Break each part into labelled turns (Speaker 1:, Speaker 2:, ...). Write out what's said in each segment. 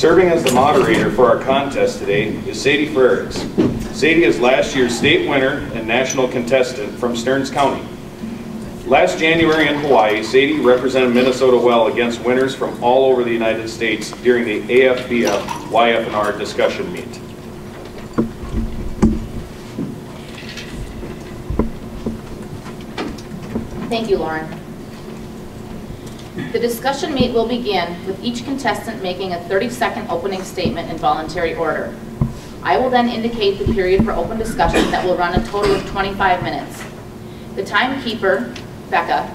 Speaker 1: Serving as the moderator for our contest today is Sadie Frericks. Sadie is last year's state winner and national contestant from Stearns County. Last January in Hawaii, Sadie represented Minnesota well against winners from all over the United States during the AFBF YF&R discussion meet.
Speaker 2: Thank you, Lauren. The discussion meet will begin with each contestant making a 30-second opening statement in voluntary order. I will then indicate the period for open discussion that will run a total of 25 minutes. The timekeeper, Becca,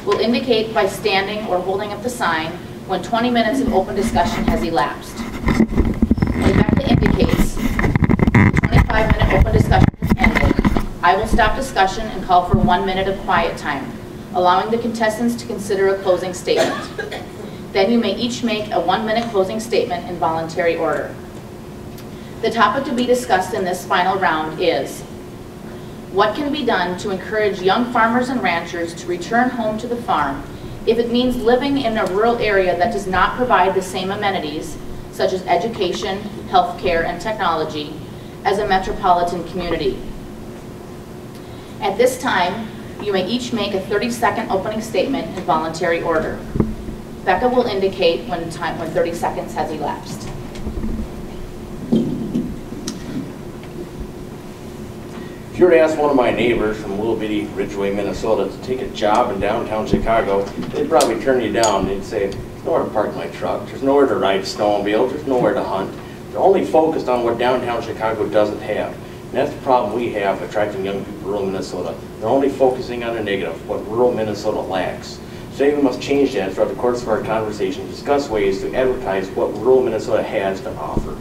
Speaker 2: will indicate by standing or holding up the sign when 20 minutes of open discussion has elapsed. When Becca indicates the 25-minute open discussion has ended, I will stop discussion and call for 1 minute of quiet time, allowing the contestants to consider a closing statement. Then you may each make a 1-minute closing statement in voluntary order. The topic to be discussed in this final round is: what can be done to encourage young farmers and ranchers to return home to the farm if it means living in a rural area that does not provide the same amenities, such as education, healthcare, and technology, as a metropolitan community? At this time, you may each make a 30-second opening statement in voluntary order. Becca will indicate when 30 seconds has elapsed.
Speaker 3: If you were to ask one of my neighbors from little bitty Ridgeway, Minnesota to take a job in downtown Chicago, they'd probably turn you down. They'd say, "There's nowhere to park my truck, there's nowhere to ride snowmobiles, there's nowhere to hunt." They're only focused on what downtown Chicago doesn't have. And that's the problem we have attracting young people to rural Minnesota. They're only focusing on the negative, what rural Minnesota lacks. Today we must change that throughout the course of our conversation, discuss ways to advertise what rural Minnesota has to offer.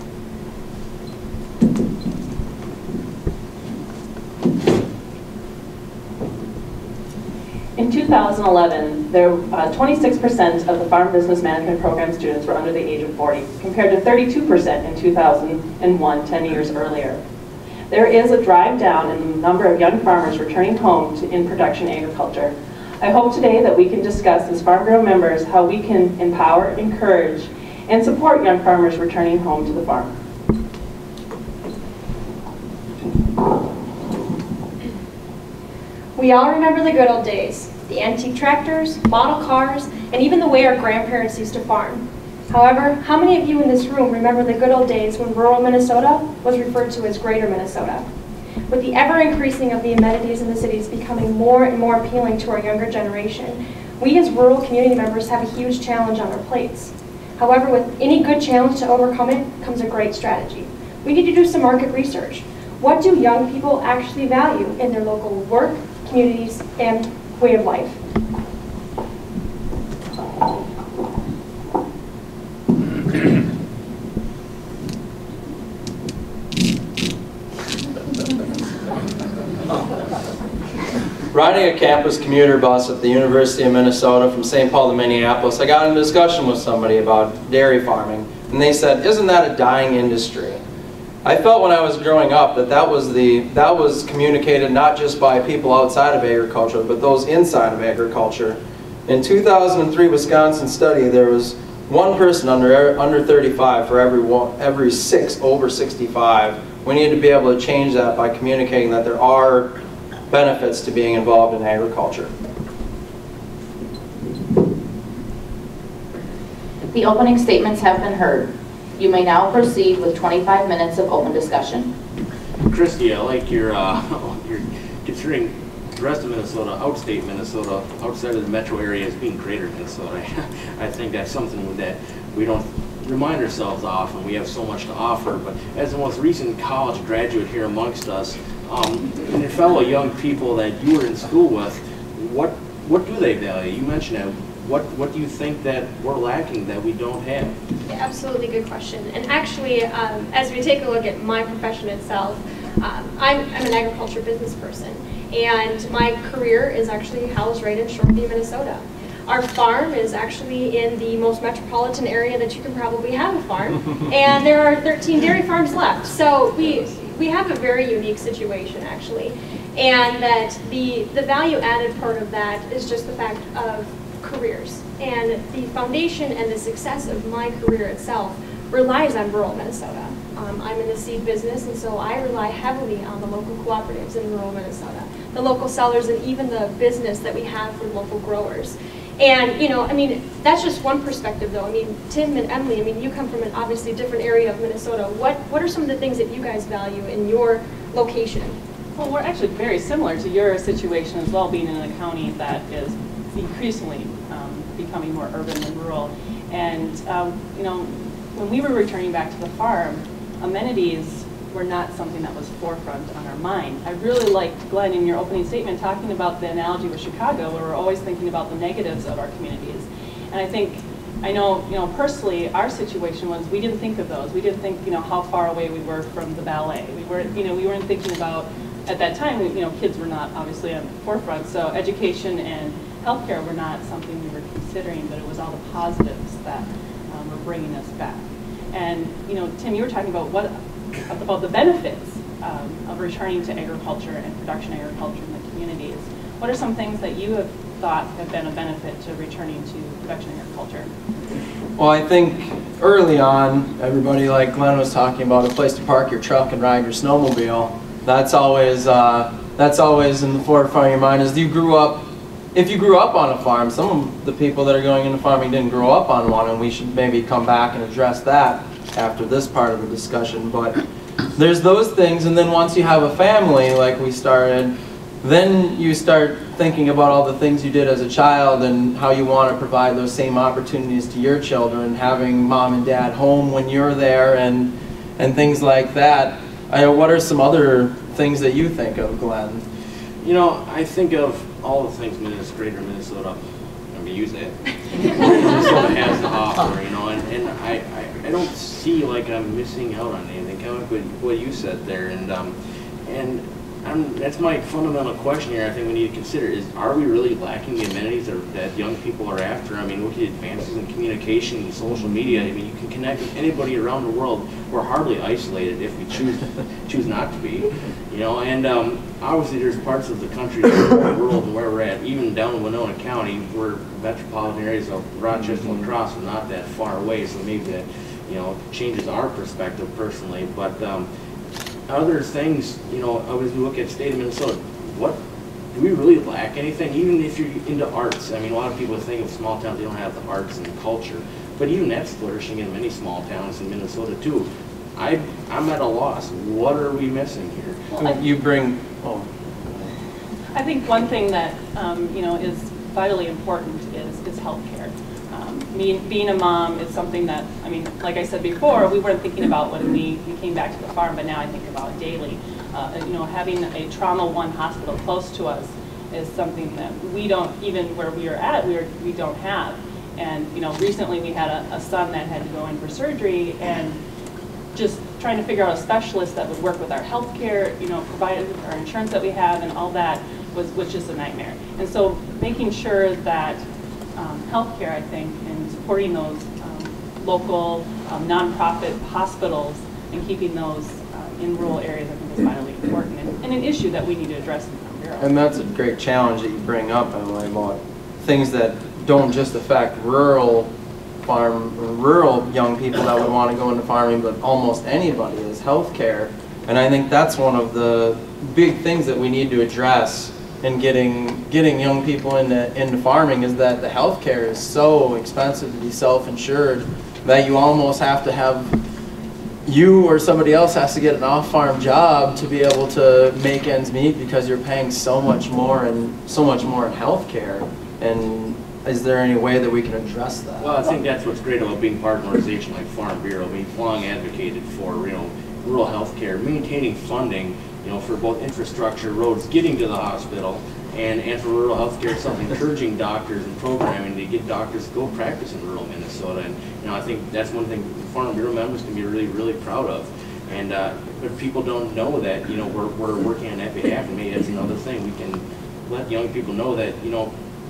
Speaker 4: In 2011, 26% of the Farm Business Management Program students were under the age of 40, compared to 32% in 2001, 10 years earlier. There is a drive down in the number of young farmers returning home in production agriculture. I hope today that we can discuss as Farm Bureau members how we can empower, encourage, and support young farmers returning home to the farm.
Speaker 5: We all remember the good old days, the antique tractors, model cars, and even the way our grandparents used to farm. However, how many of you in this room remember the good old days when rural Minnesota was referred to as Greater Minnesota? With the ever-increasing of the amenities in the cities becoming more and more appealing to our younger generation, we as rural community members have a huge challenge on our plates. However, with any good challenge to overcome it comes a great strategy. We need to do some market research. What do young people actually value in their local work, communities, and way of life?
Speaker 6: Riding a campus commuter bus at the University of Minnesota from St. Paul to Minneapolis, I got in a discussion with somebody about dairy farming, and they said, "Isn't that a dying industry?" I felt when I was growing up that was communicated not just by people outside of agriculture, but those inside of agriculture. In 2003 Wisconsin study, there was one person under 35 for every 6 over 65. We need to be able to change that by communicating that there are benefits to being involved in agriculture.
Speaker 2: The opening statements have been heard. You may now proceed with 25 minutes of open discussion.
Speaker 3: Christy, I like your considering the rest of Minnesota, outstate Minnesota, outside of the metro area as being greater Minnesota. I think that's something that we don't remind ourselves often. We have so much to offer, but as the most recent college graduate here amongst us, and your fellow young people that you were in school with, what do they value? You mentioned it. What do you think that we're lacking that we don't have?
Speaker 5: Yeah, absolutely good question. And actually, as we take a look at my profession itself, I'm an agriculture business person, and my career is actually housed right in Shoreview, Minnesota. Our farm is actually in the most metropolitan area that you can probably have a farm, and there are 13 dairy farms left. So we have a very unique situation, actually, and that the value added part of that is just the fact of careers, and the foundation and the success of my career itself relies on rural Minnesota. I'm in the seed business, and so I rely heavily on the local cooperatives in rural Minnesota, the local sellers, and even the business that we have for local growers. And, I mean, that's just one perspective, though. I mean, Tim and Emily, I mean, you come from an obviously different area of Minnesota. What are some of the things that you guys value in your location?
Speaker 4: Well, we're actually very similar to your situation as well, being in a county that is increasingly becoming more urban than rural. And, when we were returning back to the farm, amenities were not something that was forefront on our mind. I really liked, Glenn, in your opening statement, talking about the analogy with Chicago, where we're always thinking about the negatives of our communities. And I know, personally, our situation was we didn't think of those. We didn't think, how far away we were from the ballet. We weren't thinking about, at that time, kids were not obviously on the forefront, so education and healthcare were not something we were considering, but it was all the positives that were bringing us back. And, Tim, you were talking about about the benefits of returning to agriculture and production agriculture in the communities. What are some things that you have thought have been a benefit to returning to production agriculture?
Speaker 6: Well, I think early on, everybody, like Glenn was talking about, a place to park your truck and ride your snowmobile. That's always in the forefront of your mind. If you grew up on a farm, some of the people that are going into farming didn't grow up on one, and we should maybe come back and address that after this part of the discussion. But there's those things, and then once you have a family like we started, then you start thinking about all the things you did as a child and how you want to provide those same opportunities to your children, having mom and dad home when you're there, and things like that. What are some other things that you think of, Glenn?
Speaker 3: I think of all the things greater Minnesota, let me use that, Minnesota has to offer, and I don't see like I'm missing out on anything, kind of like what you said there, and that's my fundamental question here I think we need to consider is, are we really lacking the amenities that young people are after? I mean, look at advances in communication and social media. I mean, you can connect with anybody around the world. We're hardly isolated if we choose not to be, and obviously there's parts of the country that are rural and where we're at, even down in Winona County, where metropolitan areas of Rochester and La Crosse are not that far away, so maybe that, changes our perspective personally, but other things, as we look at state of Minnesota, do we really lack anything? Even if you're into arts, I mean, a lot of people think of small towns, they don't have the arts and the culture, but even that's flourishing in many small towns in Minnesota too. I'm at a loss. What are we missing here?
Speaker 4: Well, I think one thing that is vitally important is health care. Being a mom is something that, like I said before, we weren't thinking about when we came back to the farm, but now I think about it daily. Having a Trauma 1 hospital close to us is something that we don't, even where we are at, we don't have. And recently we had a son that had to go in for surgery, and just trying to figure out a specialist that would work with our health care, provided our insurance that we have, and all that was just a nightmare. And so making sure that healthcare, I think, and supporting those local nonprofit hospitals and keeping those in rural areas, I think, is vitally important, and an issue that we need to address in the Bureau.
Speaker 6: And that's a great challenge that you bring up, Emily, about things that don't just affect rural young people that would want to go into farming, but almost anybody, is healthcare. And I think that's one of the big things that we need to address in getting young people into farming, is that the healthcare is so expensive to be self-insured that you almost have to have, you or somebody else has to get an off-farm job to be able to make ends meet, because you're paying so much more in healthcare. And is there any way that we can address that?
Speaker 3: Well, I think that's what's great about being part of an organization like Farm Bureau. We've long advocated for rural health care, maintaining funding, for both infrastructure, roads, getting to the hospital, and for rural health care itself, encouraging doctors and programming to get doctors to go practice in rural Minnesota. And I think that's one thing Farm Bureau members can be really, really proud of. And but people don't know that we're working on that behalf, and maybe that's another thing we can let young people know that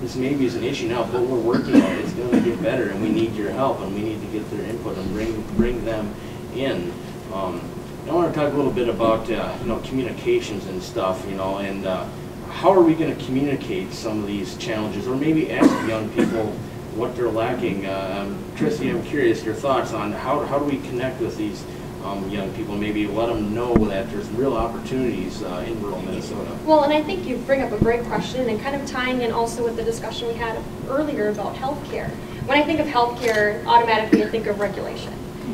Speaker 3: this maybe is an issue now, but we're working on it. It's going to get better, and we need your help, and we need to get their input and bring them in. I want to talk a little bit about communications and stuff, and how are we going to communicate some of these challenges, or maybe ask young people what they're lacking. Christy, I'm curious your thoughts on how do we connect with these young people, maybe let them know that there's real opportunities in rural Minnesota.
Speaker 5: Well, and I think you bring up a great question, and kind of tying in also with the discussion we had earlier about healthcare. When I think of healthcare, automatically I think of regulation.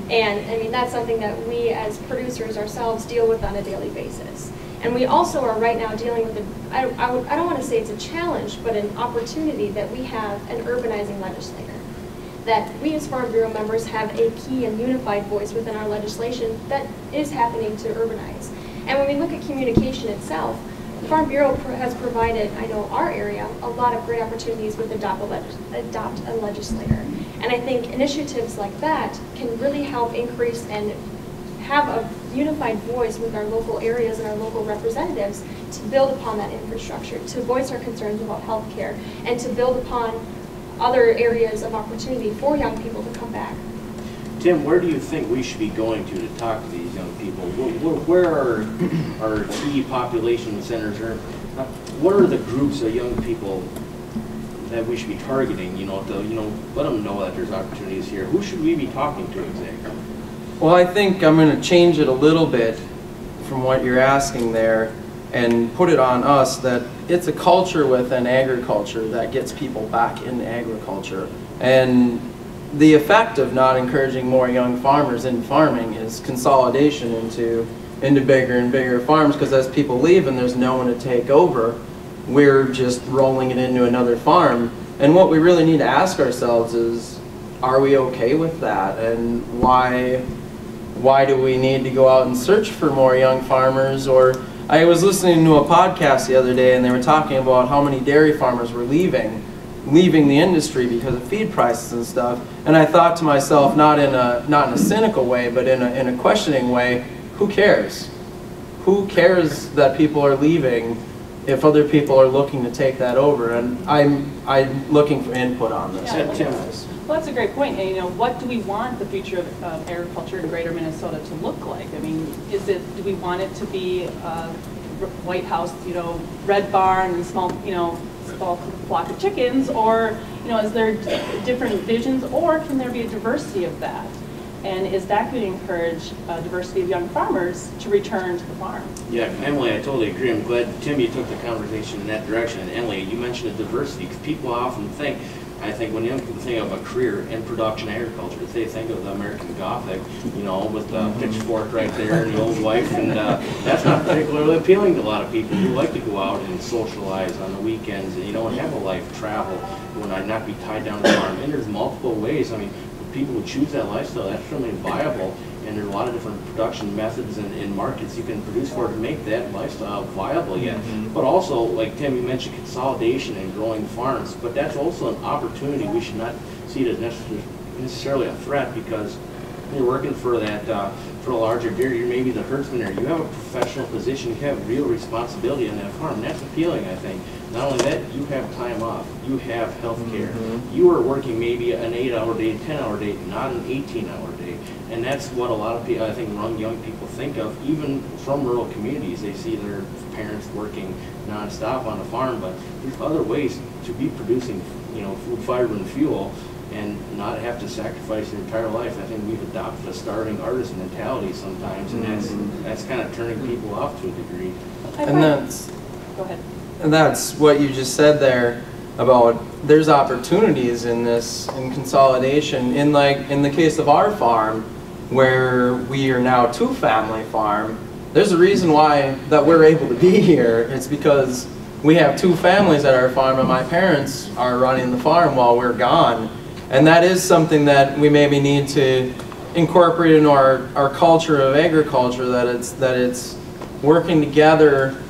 Speaker 5: And I mean, that's something that we as producers ourselves deal with on a daily basis. And we also are right now dealing with, I don't want to say it's a challenge, but an opportunity that we have an urbanizing legislator. That we as Farm Bureau members have a key and unified voice within our legislation that is happening to urbanize. And when we look at communication itself, the Farm Bureau has provided, I know our area, a lot of great opportunities with Adopt a Legislator. And I think initiatives like that can really help increase and have a unified voice with our local areas and our local representatives to build upon that infrastructure, to voice our concerns about healthcare, and to build upon other areas of opportunity for young people to come back.
Speaker 3: Tim, where do you think we should be going to talk to these young people? Where are our key population centers? Or what are the groups of young people that we should be targeting? To let them know that there's opportunities here. Who should we be talking to exactly?
Speaker 6: Well, I think I'm going to change it a little bit from what you're asking there and put it on us that it's a culture within agriculture that gets people back into agriculture. And the effect of not encouraging more young farmers in farming is consolidation into bigger and bigger farms, because as people leave and there's no one to take over, we're just rolling it into another farm. And what we really need to ask ourselves is, are we okay with that? And why do we need to go out and search for more young farmers? Or I was listening to a podcast the other day and they were talking about how many dairy farmers were leaving the industry because of feed prices and stuff. And I thought to myself, not in a cynical way, but in a questioning way, who cares? Who cares that people are leaving if other people are looking to take that over? And I'm looking for input on this.
Speaker 4: Well, that's a great point. And, what do we want the future of agriculture in greater Minnesota to look like? I mean, do we want it to be White House, red barn and small flock of chickens, or, is there different visions, or can there be a diversity of that? And is that going to encourage a diversity of young farmers to return to the farm? Yeah,
Speaker 3: Emily, I totally agree. I'm glad, Tim, you took the conversation in that direction. And Emily, you mentioned a diversity, because people often think, I think when young people think of a career in production agriculture, they think of the American Gothic, with the pitchfork right there and the old wife, and that's not particularly appealing to a lot of people who like to go out and socialize on the weekends, and have a life, travel, not be tied down to the farm. And there's multiple ways. I mean, people who choose that lifestyle, that's certainly viable, and there are a lot of different production methods and markets you can produce for to make that lifestyle viable yet. But also, like Tim, you mentioned consolidation and growing farms, but that's also an opportunity. We should not see it as necessarily a threat, because you're working for that for a larger dairy, you're maybe the herdsman there. You have a professional position, you have real responsibility on that farm, and that's appealing, I think. Not only that, you have time off, you have health care. You are working maybe an 8-hour day, 10-hour day, not an 18-hour day. And that's what a lot of people, I think, young people think of, even from rural communities. They see their parents working nonstop on a farm, but there's other ways to be producing, food, fiber, and fuel, and not have to sacrifice your entire life. I think we've adopted a starving artist mentality sometimes, and that's kind of turning people off to a degree.
Speaker 4: Go ahead.
Speaker 6: And that's what you just said there about there's opportunities in consolidation. In the case of our farm, where we are now two-family farm, there's a reason why that we're able to be here. It's because we have two families at our farm, and my parents are running the farm while we're gone. And that is something that we maybe need to incorporate into our culture of agriculture, that it's working together.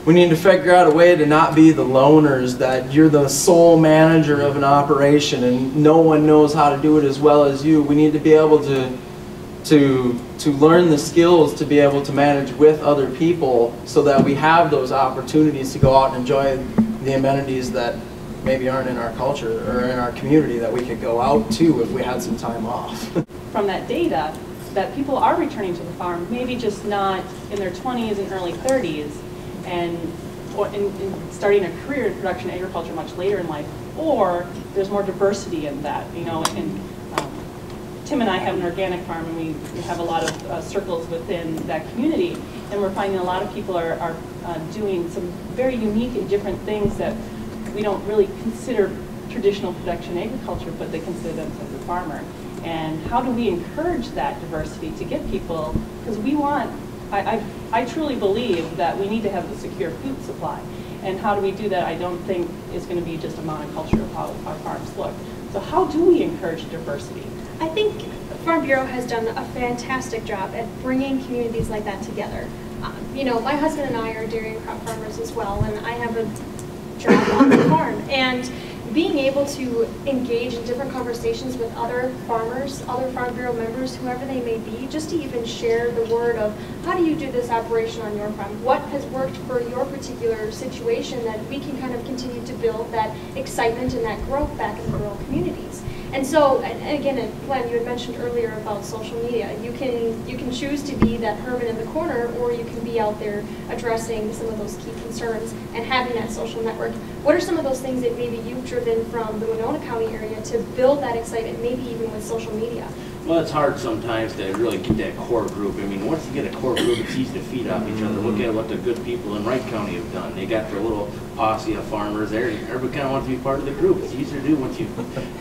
Speaker 6: We need to figure out a way to not be the loners, that you're the sole manager of an operation and no one knows how to do it as well as you. We need to be able to learn the skills to be able to manage with other people, so that we have those opportunities to go out and enjoy the amenities that maybe aren't in our culture or in our community, that we could go out to if we had some time off.
Speaker 4: From that data, that people are returning to the farm, maybe just not in their 20s and early 30s. And or in starting a career in production agriculture much later in life, or there's more diversity in that, you know. And Tim and I have an organic farm, and we have a lot of circles within that community, and we're finding a lot of people are doing some very unique and different things that we don't really consider traditional production agriculture, but they consider themselves a farmer. And how do we encourage that diversity to get people, because we want, I truly believe that we need to have a secure food supply. And how do we do that? I don't think it's going to be just a monoculture of how our farms look. So how do we encourage diversity?
Speaker 5: I think Farm Bureau has done a fantastic job at bringing communities like that together. You know, my husband and I are dairy and crop farmers as well, and I have a job on the farm. And being able to engage in different conversations with other farmers, other Farm Bureau members, whoever they may be, just to even share the word of how do you do this operation on your farm? What has worked for your particular situation that we can kind of continue to build that excitement and that growth back in the rural communities. And so, and again, Glenn, you had mentioned earlier about social media. You can choose to be that hermit in the corner, or you can be out there addressing some of those key concerns and having that social network. What are some of those things that maybe you've driven from the Winona County area to build that excitement, maybe even with social media?
Speaker 3: Well, it's hard sometimes to really get that core group. I mean, once you get a core group, it's easy to feed off each other. Look at what the good people in Wright County have done. They got their little posse of farmers there. Everybody kind of wants to be part of the group. It's easier to do once you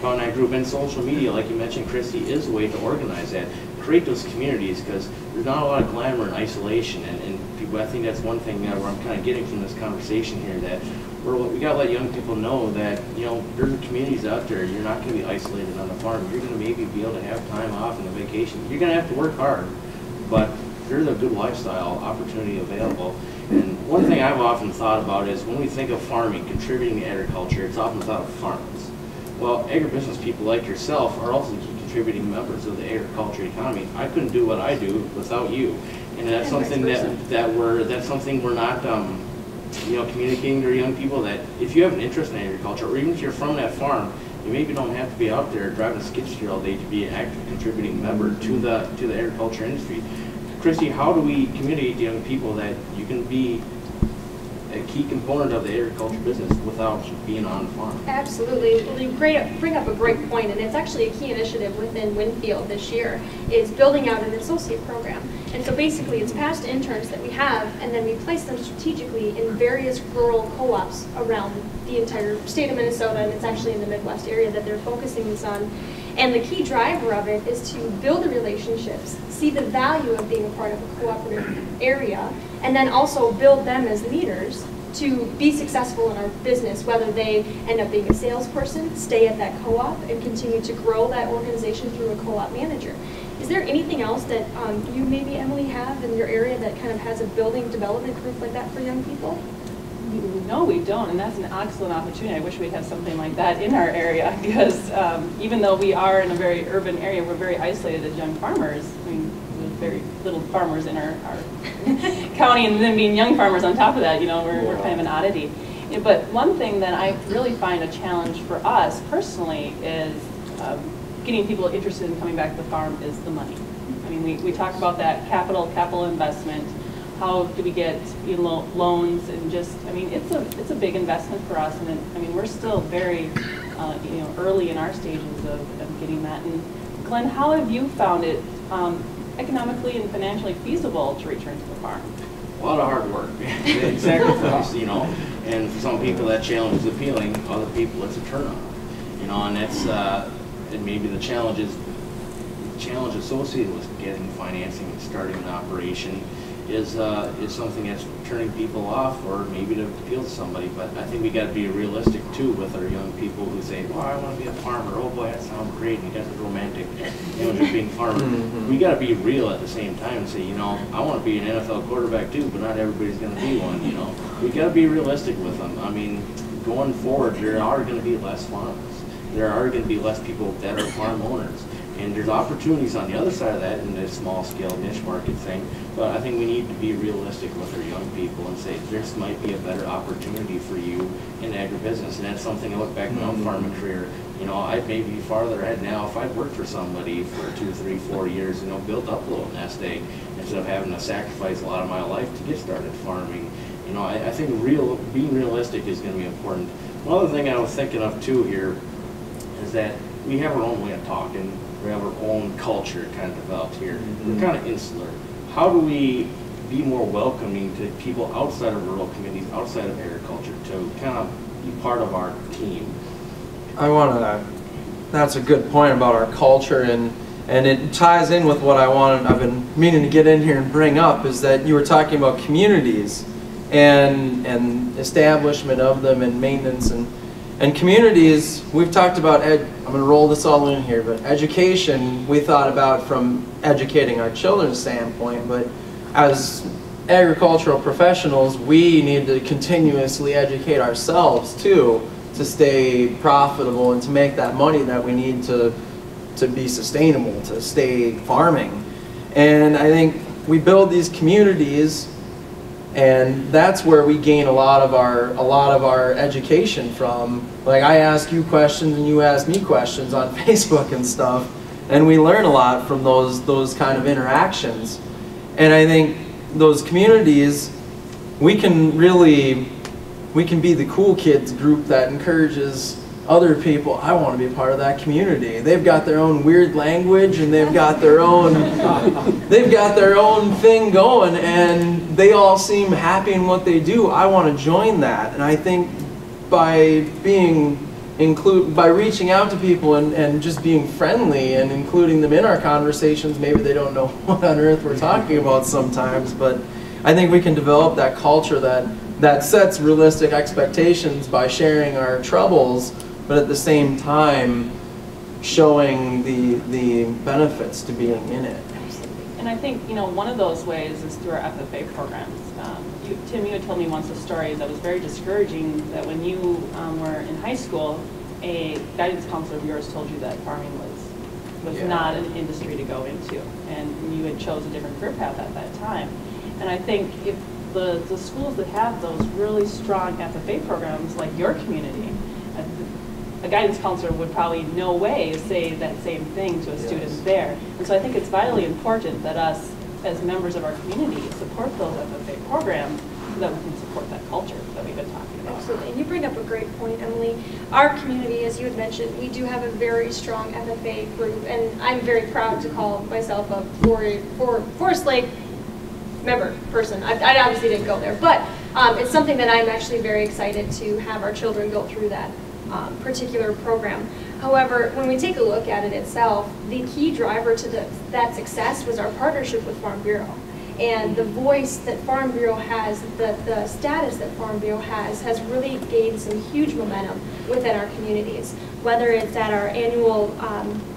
Speaker 3: found that group. And social media, like you mentioned, Christy, is a way to organize that. Create those communities, because there's not a lot of glamour and isolation. And people, I think that's one thing where I'm kind of getting from this conversation here, that we got to let young people know that, you know, there's communities out there. You're not going to be isolated on the farm. You're going to maybe be able to have time off and a vacation. You're going to have to work hard, but there's a good lifestyle opportunity available. And one thing I've often thought about is when we think of farming, contributing to agriculture, it's often thought of farmers. Well, agribusiness people like yourself are also key contributing members of the agriculture economy. I couldn't do what I do without you, and that's something that's something we're not. You know, communicating to young people that if you have an interest in agriculture, or even if you're from that farm, you maybe don't have to be out there driving a skid steer all day to be an active contributing member to the agriculture industry. Christy, how do we communicate to young people that you can be a key component of the agriculture business without being on the farm?
Speaker 5: Absolutely. Well, you bring up a great point, and it's actually a key initiative within Winfield this year, is building out an associate program. And so basically it's past interns that we have, and then we place them strategically in various rural co-ops around the entire state of Minnesota, and it's actually in the Midwest area that they're focusing this on. And the key driver of it is to build the relationships, see the value of being a part of a cooperative area, and then also build them as leaders to be successful in our business, whether they end up being a salesperson, stay at that co-op, and continue to grow that organization through a co-op manager. Is there anything else that you maybe, Emily, have in your area that kind of has a building development group like that for young people?
Speaker 4: No, we don't, and that's an excellent opportunity. I wish we'd have something like that in our area, because even though we are in a very urban area, we're very isolated as young farmers. I mean, there's very little farmers in our county, and then being young farmers on top of that, you know, we're kind of an oddity. But one thing that I really find a challenge for us personally is getting people interested in coming back to the farm is the money. I mean, we talk about that capital investment. How do we get loans, and just, I mean, it's a big investment for us, and I mean, we're still very early in our stages of getting that. And Glenn, how have you found it economically and financially feasible to return to the farm?
Speaker 3: A lot of hard work, sacrifice, you know, and for some people that challenge is appealing, other people it's a turn on, you know, and that's and maybe the challenge associated with getting financing and starting an operation is something that's turning people off, or maybe to appeal to somebody. But I think we got to be realistic too with our young people who say, "Well, I want to be a farmer." Oh boy, that sounds great. And you got the romantic, you know, just being a farmer. We got to be real at the same time and say, you know, I want to be an NFL quarterback too, but not everybody's going to be one. You know, we got to be realistic with them. I mean, going forward, there are going to be less farms. There are going to be less people that are farm owners. And there's opportunities on the other side of that in this small-scale niche market thing. But I think we need to be realistic with our young people and say, this might be a better opportunity for you in agribusiness. And that's something I look back in my own farming career. You know, I'd maybe be farther ahead now if I'd worked for somebody for 2, 3, 4 years, you know, built up a little nest egg instead of having to sacrifice a lot of my life to get started farming. You know, I think being realistic is going to be important. One other thing I was thinking of too here is that we have our own way of talking. We have our own culture kind of developed here. We're kind of insular. How do we be more welcoming to people outside of rural communities, outside of agriculture, to kind of be part of our team?
Speaker 6: That's a good point about our culture, and it ties in with what I've been meaning to get in here and bring up, is that you were talking about communities and establishment of them and maintenance and communities. We've talked about, I'm going to roll this all in here, but education we thought about from educating our children's standpoint, but as agricultural professionals, we need to continuously educate ourselves too, to stay profitable and to make that money that we need to be sustainable, to stay farming. And I think we build these communities, and that's where we gain a lot of our education from. Like, I ask you questions and you ask me questions on Facebook and stuff, and we learn a lot from those kind of interactions. And I think those communities, we can be the cool kids group that encourages other people. I want to be part of that community. They've got their own weird language, and they've got their own thing going, and they all seem happy in what they do. I want to join that. And I think by reaching out to people and just being friendly and including them in our conversations, maybe they don't know what on earth we're talking about sometimes, but I think we can develop that culture that sets realistic expectations by sharing our troubles, but at the same time showing the benefits to being in it.
Speaker 4: And I think, one of those ways is through our FFA programs. Tim, you had told me once a story that was very discouraging, that when you were in high school, a guidance counselor of yours told you that farming was not an industry to go into, and you had chose a different career path at that time. And I think if the schools that have those really strong FFA programs, like your community, a guidance counselor would probably no way say that same thing to a student there. And so I think it's vitally important that us, as members of our community, support those FFA programs so that we can support that culture that we've been talking about.
Speaker 5: Absolutely, and you bring up a great point, Emily. Our community, as you had mentioned, we do have a very strong FFA group, and I'm very proud to call myself a Forest Lake member person. I obviously didn't go there, but it's something that I'm actually very excited to have our children go through that particular program. However, when we take a look at it itself, the key driver to that success was our partnership with Farm Bureau. And the voice that Farm Bureau has, the status that Farm Bureau has really gained some huge momentum within our communities. Whether it's at our annual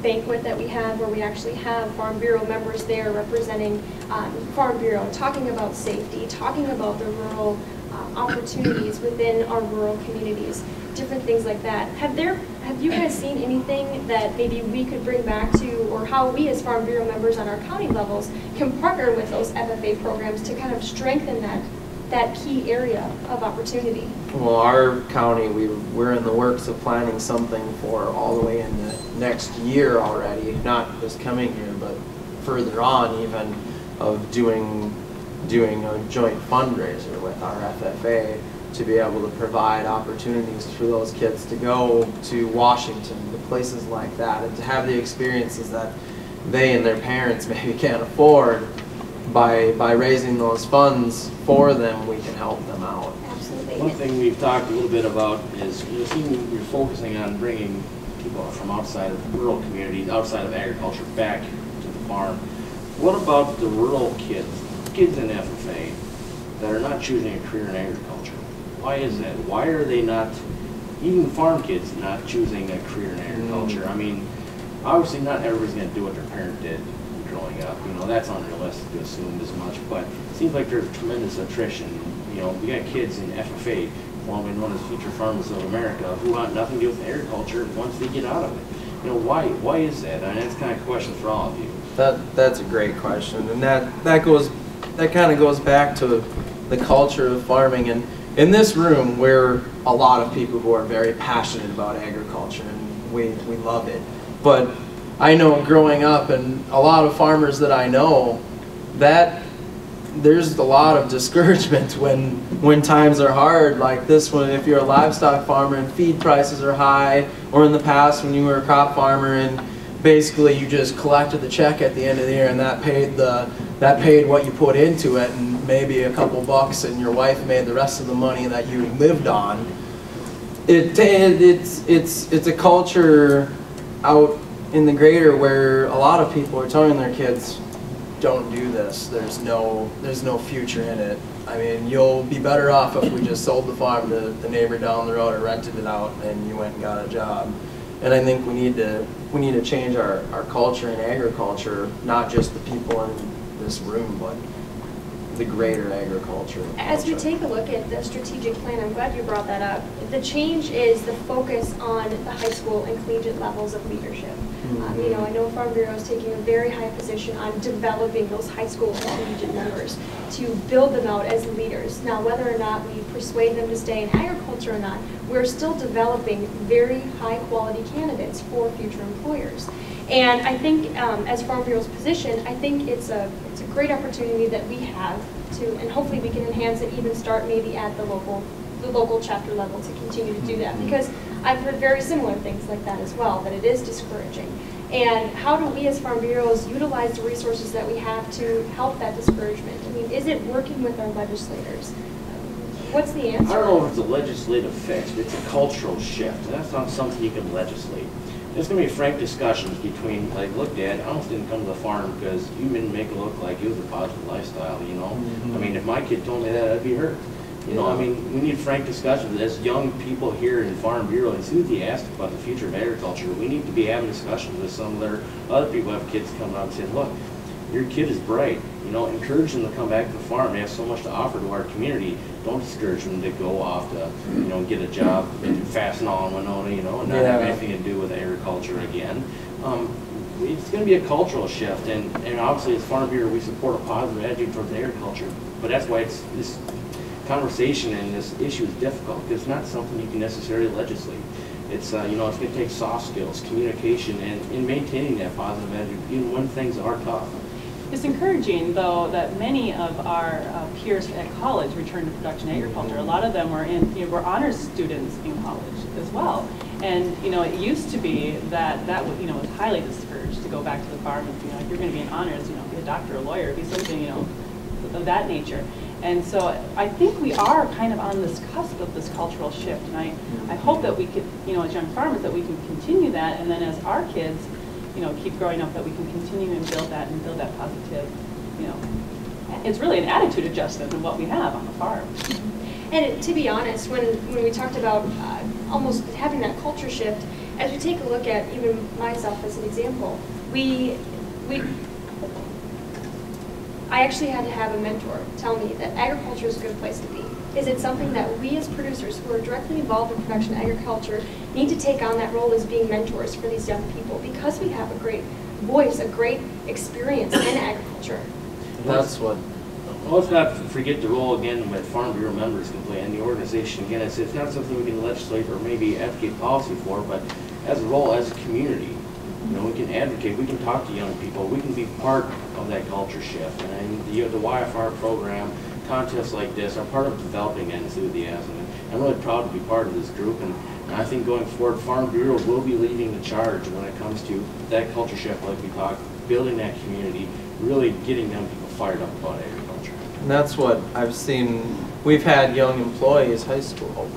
Speaker 5: banquet that we have, where we actually have Farm Bureau members there representing Farm Bureau, talking about safety, talking about the rural opportunities within our rural communities, different things like that. Have you guys seen anything that maybe we could bring back to, or how we as Farm Bureau members on our county levels can partner with those FFA programs to kind of strengthen that key area of opportunity?
Speaker 6: Well, our county, we're in the works of planning something for all the way in the next year already, not this coming year, but further on even, of doing a joint fundraiser with our FFA to be able to provide opportunities for those kids to go to Washington, to places like that, and to have the experiences that they and their parents maybe can't afford. By raising those funds for them, we can help them out.
Speaker 5: Absolutely.
Speaker 3: One thing we've talked a little bit about is you're focusing on bringing people from outside of rural communities, outside of agriculture, back to the farm. What about the rural kids in FFA that are not choosing a career in agriculture? Why is that? Why are they not, even farm kids, not choosing a career in agriculture? I mean, obviously not everybody's going to do what their parent did growing up. That's unrealistic to assume as much, but it seems like there's tremendous attrition. We got kids in FFA, formerly known as Future Farmers of America, who want nothing to do with agriculture once they get out of it. Why is that? I mean, that's kind of a question for all of you.
Speaker 6: That's a great question, and that kind of goes back to the culture of farming. And in this room, we're a lot of people who are very passionate about agriculture, and we love it. But I know growing up, and a lot of farmers that I know, that there's a lot of discouragement when times are hard like this one. If you're a livestock farmer and feed prices are high, or in the past when you were a crop farmer and basically you just collected the check at the end of the year and that paid what you put into it, and maybe a couple bucks, and your wife made the rest of the money that you lived on. It's a culture out in the greater where a lot of people are telling their kids, don't do this. There's no future in it. I mean, you'll be better off if we just sold the farm to the neighbor down the road or rented it out and you went and got a job. And I think we need to change our culture in agriculture, not just the people in this room, but the greater agriculture.
Speaker 5: As we take a look at the strategic plan, I'm glad you brought that up. The change is the focus on the high school and collegiate levels of leadership. You know, I know Farm Bureau is taking a very high position on developing those high school and collegiate members to build them out as leaders. Now, whether or not we persuade them to stay in agriculture or not, we're still developing very high quality candidates for future employers. And I think as Farm Bureau's position, I think it's a great opportunity that we have to, and hopefully we can enhance it, even start maybe at the local chapter level to continue to do that. Because I've heard very similar things like that as well, that it is discouraging. And how do we as Farm Bureaus utilize the resources that we have to help that discouragement? I mean, is it working with our legislators? What's the answer?
Speaker 3: I don't know if it's a legislative fix, but it's a cultural shift. And that's not something you can legislate. There's going to be frank discussions between, like, look, Dad, I almost didn't come to the farm because you didn't make it look like it was a positive lifestyle, you know? I mean, if my kid told me that, I'd be hurt. You know, I mean, we need frank discussions. As young people here in Farm Bureau enthusiastic about the future of agriculture, we need to be having discussions with some of their other people who have kids coming out and saying, look, your kid is bright. You know, encourage them to come back to the farm. They have so much to offer to our community. Don't discourage them to go off to, you know, get a job in Fastenal and Winona, you know, and not have anything to do with agriculture again. It's going to be a cultural shift, and obviously as Farm Bureau we support a positive attitude towards agriculture, but that's why this conversation and this issue is difficult, because it's not something you can necessarily legislate. It's, you know, it's going to take soft skills, communication, and maintaining that positive attitude, even when things are tough.
Speaker 4: It's encouraging, though, that many of our peers at college returned to production agriculture. A lot of them were honors students in college as well. And you know, it used to be that was, you know, was highly discouraged to go back to the farm. And, you know, if you're going to be in honors, you know, be a doctor, a lawyer, be something, you know, of that nature. And so I think we are kind of on this cusp of this cultural shift. And I hope that we could, you know, as young farmers, that we can continue that, and then as our kids, you know, keep growing up, that we can continue and build that positive, you know, it's really an attitude adjustment of what we have on the farm.
Speaker 5: And to be honest, when we talked about almost having that culture shift, as we take a look at even myself as an example, I actually had to have a mentor tell me that agriculture is a good place to be. Is it something that we as producers who are directly involved in production agriculture need to take on that role as being mentors for these young people, because we have a great voice, a great experience in agriculture.
Speaker 6: That's what.
Speaker 3: Well, let's not forget the role again that Farm Bureau members can play, and the organization. Again, it's not something we can legislate or maybe advocate policy for, but as a role, as a community, you know, we can advocate, we can talk to young people, we can be part of that culture shift. And the YFR program, contests like this are part of developing that enthusiasm. And I'm really proud to be part of this group, and I think going forward, Farm Bureau will be leading the charge when it comes to that culture shift, like we talked, building that community, really getting young people fired up about agriculture.
Speaker 6: And that's what I've seen. We've had young employees, high school.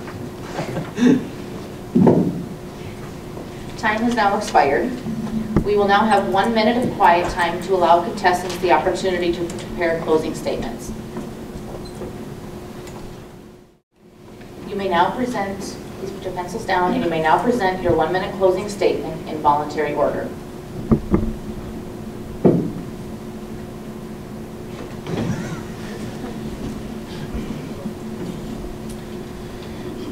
Speaker 2: Time has now expired. We will now have 1 minute of quiet time to allow contestants the opportunity to prepare closing statements. You may now present, please put your pencils down, and you may now present your 1 minute closing statement in voluntary order.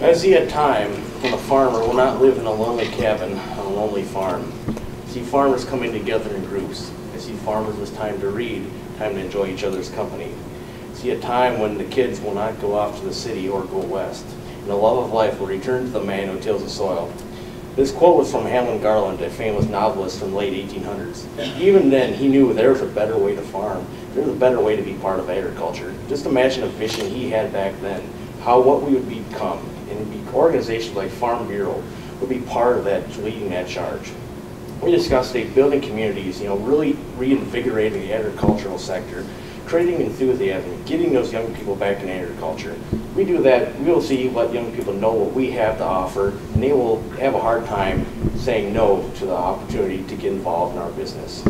Speaker 3: I see a time when a farmer will not live in a lonely cabin on a lonely farm. I see farmers coming together in groups. I see farmers with time to read, time to enjoy each other's company. I see a time when the kids will not go off to the city or go west, and the love of life will return to the man who tills the soil. This quote was from Hamlin Garland, a famous novelist from the late 1800s. Even then, he knew there was a better way to farm, there's a better way to be part of agriculture. Just imagine a vision he had back then, what we would become, and organizations like Farm Bureau would be part of that, leading that charge. We discussed building communities, really reinvigorating the agricultural sector, creating enthusiasm, getting those young people back in agriculture. We do that, we will see what young people know what we have to offer, and they will have a hard time saying no to the opportunity to get involved in our business.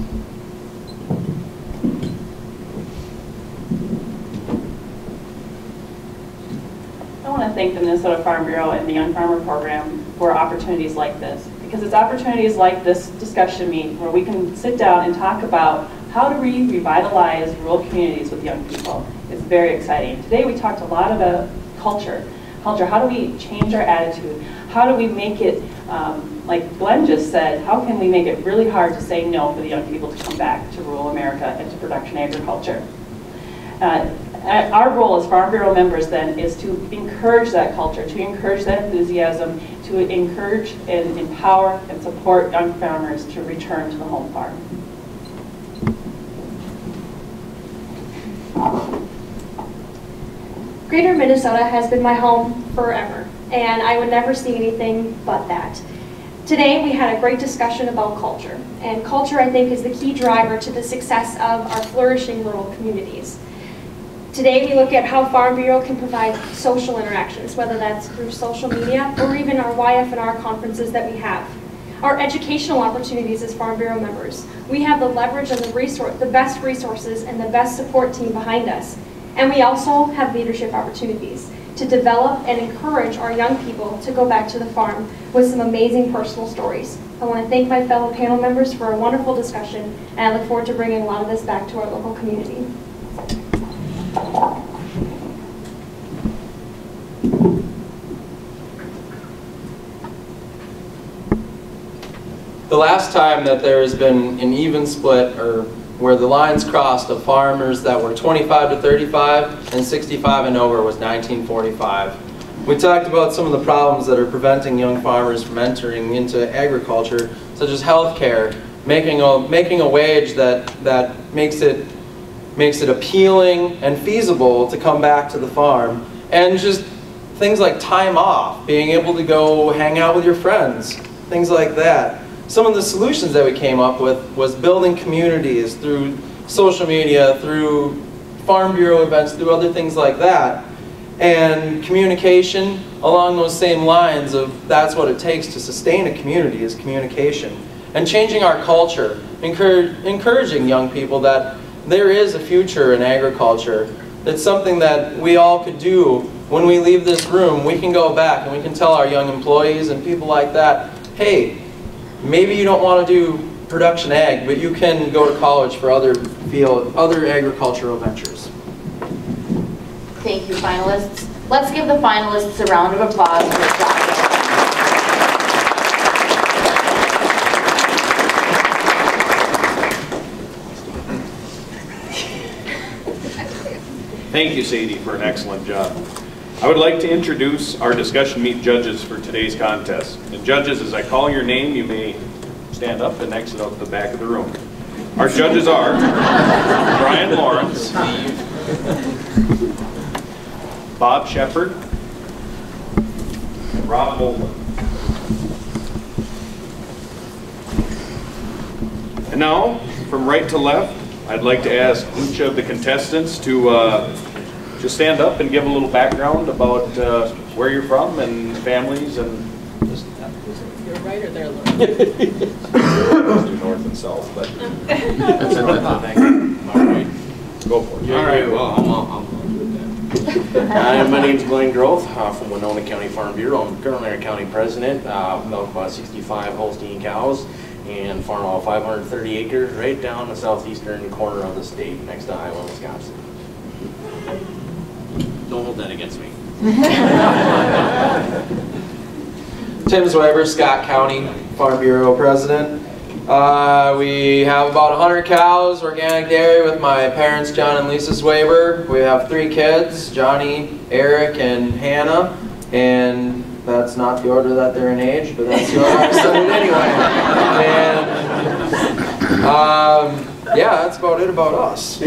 Speaker 4: I want to thank the Minnesota Farm Bureau and the Young Farmer Program for opportunities like this, because it's opportunities like this discussion meet where we can sit down and talk about how do we revitalize rural communities with young people. It's very exciting. Today we talked a lot about culture. How do we change our attitude? How do we make it, like Glenn just said, how can we make it really hard to say no for the young people to come back to rural America and to production agriculture? Our role as Farm Bureau members then is to encourage that culture, to encourage that enthusiasm, to encourage and empower and support young farmers to return to the home farm.
Speaker 5: Greater Minnesota has been my home forever, and I would never see anything but that. Today we had a great discussion about culture, and culture I think is the key driver to the success of our flourishing rural communities. Today we look at how Farm Bureau can provide social interactions, whether that's through social media or even our YF&R conferences that we have. Our educational opportunities as Farm Bureau members. We have the leverage and the best resources and the best support team behind us. And we also have leadership opportunities to develop and encourage our young people to go back to the farm with some amazing personal stories. I want to thank my fellow panel members for a wonderful discussion, and I look forward to bringing a lot of this back to our local community.
Speaker 6: The last time that there has been an even split, or where the lines crossed of farmers that were 25 to 35 and 65 and over, was 1945. We talked about some of the problems that are preventing young farmers from entering into agriculture, such as health care, making a wage that makes it appealing and feasible to come back to the farm, and just things like time off, being able to go hang out with your friends, things like that. Some of the solutions that we came up with was building communities through social media, through Farm Bureau events, through other things like that. And communication along those same lines of that's what it takes to sustain a community is communication. And changing our culture, encouraging young people that there is a future in agriculture. It's something that we all could do. When we leave this room, we can go back and we can tell our young employees and people like that, hey, maybe you don't want to do production ag, but you can go to college for other agricultural ventures.
Speaker 2: Thank you, finalists. Let's give the finalists a round of applause for this job.
Speaker 1: Thank you, Sadie, for an excellent job. I would like to introduce our discussion meet judges for today's contest. And judges, as I call your name, you may stand up and exit out the back of the room. Our judges are Brian Lawrence, Bob Shepard, and Rob Holden. And now, from right to left, I'd like to ask each of the contestants to just stand up and give a little background about where you're from and families and just.
Speaker 7: You're right or there, Laura?
Speaker 1: Do north and south, but that's another thing. All right, go for it.
Speaker 3: All right, well, I'm good then. My name's Glenn Groth from Winona County Farm Bureau. I'm currently our county president. Milk about 65 Holstein cows and farm all 530 acres right down the southeastern corner of the state, next to Iowa, Wisconsin. Don't hold that against me.
Speaker 6: Tim Zweber, Scott County Farm Bureau president. We have about 100 cows, organic dairy with my parents, John and Lisa Zweber. We have 3 kids, Johnny, Eric, and Hannah. And that's not the order that they're in age, but that's the order I said it anyway. And Yeah, that's about it about us.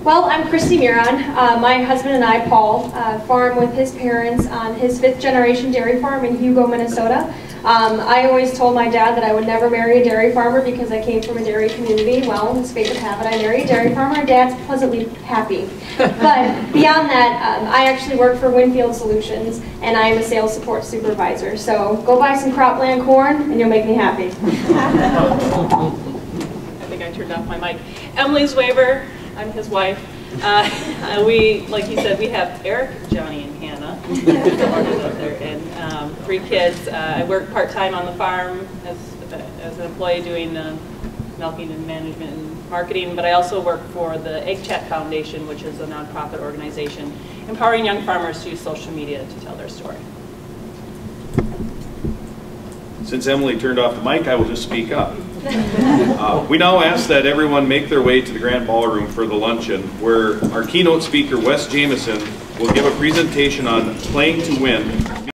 Speaker 5: Well, I'm Christy Miron. My husband and I, Paul, farm with his parents on his 5th generation dairy farm in Hugo, Minnesota. I always told my dad that I would never marry a dairy farmer because I came from a dairy community. Well, as fate would have it, I married a dairy farmer. Dad's pleasantly happy. But beyond that, I actually work for Winfield Solutions, and I am a sales support supervisor. So go buy some cropland corn, and you'll make me happy.
Speaker 7: I think I turned off my mic. Emily's Waiver, I'm his wife. We, like he said, we have Eric, Johnny, and Hannah, and 3 kids. I work part-time on the farm as an employee doing milking and management and marketing, but I also work for the Egg Chat Foundation, which is a nonprofit organization empowering young farmers to use social media to tell their story.
Speaker 1: Since Emily turned off the mic, I will just speak up. We now ask that everyone make their way to the Grand Ballroom for the luncheon, where our keynote speaker, Wes Jameson, will give a presentation on playing to win.